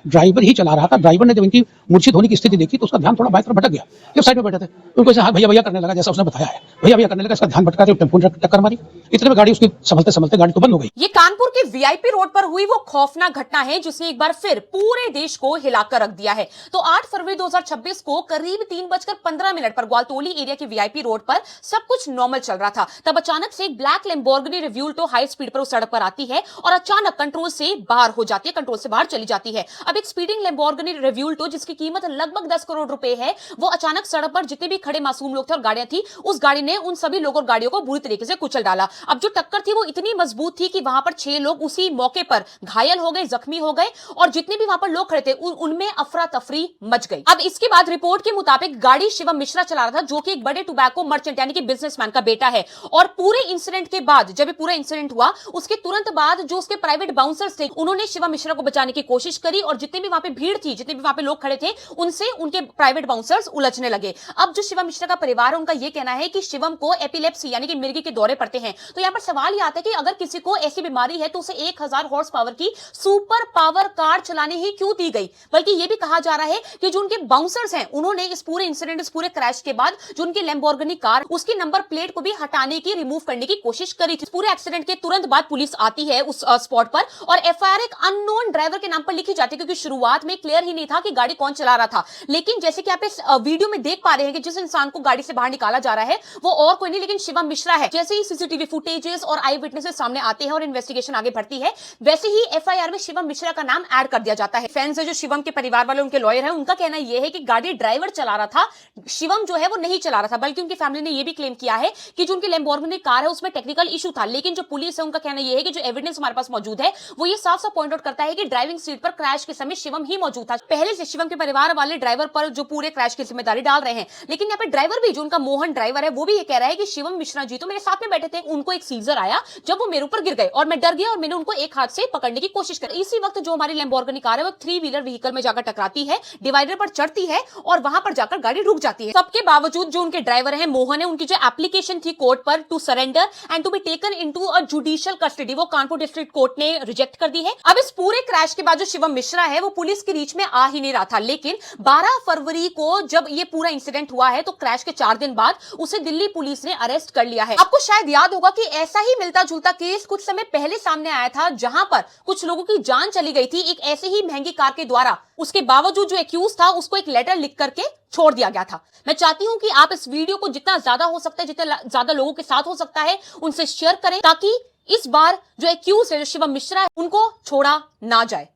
Driver ही चला रहा था। ड्राइवर ने जब इनकी मूर्छित होने की स्थिति देखी तो उसका ध्यान थोड़ा बाएं तरफ भटक गया। ये साइड में बैठे थे, उनको ऐसे भैया भैया करने लगा, जैसा उसने बताया है। भैया भैया करने लगा, इसका ध्यान भटका, टेम्पो ने टक्कर मारी। इतने में गाड़ी उसकी संभलते संभलते गाड़ी तो बंद हो गई। ये कानपुर के वीआईपी रोड पर हुई वो खौफनाक घटना है जिसने एक बार फिर पूरे देश को हिलाकर रख दिया है। तो 8 फरवरी 2026 को करीब 3:15 पर ग्वालतोली एरिया के वीआईपी रोड पर सब कुछ नॉर्मल चल रहा था। तब अचानक से एक ब्लैक लैम्बोर्गिनी रिव्यूल्टो हाई स्पीड पर उस सड़क पर आती है और अचानक कंट्रोल से बाहर हो जाती है, कंट्रोल से बाहर चली जाती है। अब एक स्पीडिंग लैम्बोर्गिनी रिव्यूल्टो जिसकी कीमत लगभग 10 करोड़ रुपए है, वो अचानक सड़क पर जितने भी खड़े मासूम लोग थे और गाड़ियां थी, उस गाड़ी ने उन सभी लोगों और गाड़ियों को बुरी तरीके से कुचल डाला। अब जो टक्कर थी वो इतनी मजबूत थी कि वहां पर 6 लोग उसी मौके पर घायल हो गए, जख्मी हो गए और जितने भी वहां पर लोग खड़े थे उनमें अफरा तफरी मच गई। अब इसके बाद रिपोर्ट के मुताबिक गाड़ी शिवम मिश्रा चला रहा था, जो कि एक बड़े टोबैको मर्चेंट यानी कि बिजनेसमैन का बेटा है। और पूरे इंसिडेंट के बाद, जब ये पूरा इंसिडेंट हुआ, उसके तुरंत बाद जो उसके प्राइवेट बाउंसर्स थे, उन्होंने शिवम मिश्रा को बचाने की कोशिश करी और जितने भी वहां पे भीड़ थी, जितने भी वहां पे लोग खड़े थे, उनसे उनके प्राइवेट बाउंसर्स उलझने लगे। अब जो शिवम मिश्रा का परिवार है, उनका यह कहना है कि शिवम को एपिलेप्सी यानी कि मिर्गी के दौरे पड़ते हैं। तो यहां पर सवाल यह आता है कि अगर किसी को ऐसी बीमारी है तो उसे 1000 हॉर्स पावर की सुपर पावर कार चलानी ही क्यों दी गई। बल्कि यह भी कहा जा रहा है कि जो उनके बाउंसर्स हैं, उन्होंने इस पूरे इंसिडेंट, इस पूरे क्रैश के बाद जो उनकी लैम्बोर्गिनी कार, उसकी नंबर प्लेट को भी हटाने की, रिमूव करने की कोशिश करी थी। पूरे एक्सीडेंट के तुरंत बाद पुलिस आती है उस स्पॉट पर और एफआईआर एक अननोन ड्राइवर के नाम पर लिखी जाती है, क्योंकि शुरुआत में क्लियर ही नहीं था कि गाड़ी कौन चला रहा था। लेकिन जैसे कि आप इस वीडियो में देख पा रहे हैं कि जिस इंसान को गाड़ी से बाहर निकाला जा रहा है वो और कोई नहीं लेकिन शिवम मिश्रा है। जैसे ही सीसीटीवी फुटेजेस और आई विटनेसेस सामने आते हैं और इन्वेस्टिगेशन आगे बढ़ती है, वैसे ही एफआईआर में शिवम मिश्रा का नाम ऐड कर दिया जाता है। फैंस है जो शिवम के परिवार वाले, उनके लॉयर हैं, उनका कहना यह है कि गाड़ी ड्राइवर चला रहा था, शिवम जो है वो नहीं चला रहा था। बल्कि उनकी फैमिली ने यह भी क्लेम किया है कि जो उनकी लैम्बोर्गिनी कार है उसमें टेक्निकल इशू था। लेकिन जो पुलिस है उनका कहना यह है कि जो एविडेंस हमारे पास मौजूद है वो ये साफ साफ पॉइंट आउट करता है कि ड्राइविंग सीट पर क्रैश के समय शिवम ही मौजूद था। पहले से शिवम के परिवार वाले ड्राइवर पर जो पूरे क्रैश की जिम्मेदारी डाल रहे हैं। लेकिन यहाँ पे ड्राइवर भी, जो उनका मोहन ड्राइवर है, वो भी ये कह रहा है कि शिवम मिश्रा जी तो मेरे साथ में बैठे थे, उनको एक सीजर आया जब वो मेरे ऊपर गिर गए और मैं डर गया और मैंने उनको एक हाथ से पकड़ने की कोशिश करी। इसी वक्त जो हमारी लैम्बोर्गिनी कार है वो 3 व्हीलर व्हीकल में जाकर टकराती है, डिवाइडर पर चढ़ती है और वहां पर जाकर गाड़ी रुक जाती है। सबके बावजूद जो उनके ड्राइवर है मोहन है, उनकी जो एप्लीकेशन थी कोर्ट पर to surrender and to be taken into a judicial custody, वो कानपुर डिस्ट्रिक्ट कोर्ट ने रिजेक्ट कर दी है। अब इस पूरे क्रैश के बाद जो शिवम मिश्रा है वो पुलिस के रीच में आ ही नहीं रहा था। लेकिन 12 फरवरी को जब ये पूरा इंसिडेंट हुआ है तो क्रैश के 4 दिन बाद उसे दिल्ली पुलिस ने अरेस्ट कर लिया है। आपको शायद याद होगा कि ऐसा ही मिलता जुलता केस कुछ समय पहले सामने आया था, जहां पर कुछ लोगों की जान चली गई थी एक ऐसे ही महंगी कार के द्वारा। उसके बावजूद जो एक्यूज था उसको एक लेटर लिख करके छोड़ दिया गया था। मैं चाहती हूं कि आप इस वीडियो को जितना ज्यादा हो सकता है, जितना ज्यादा लोगों के साथ हो सकता है, उनसे शेयर करें ताकि इस बार जो एक्यूज है, जो शिवम मिश्रा है, उनको छोड़ा ना जाए।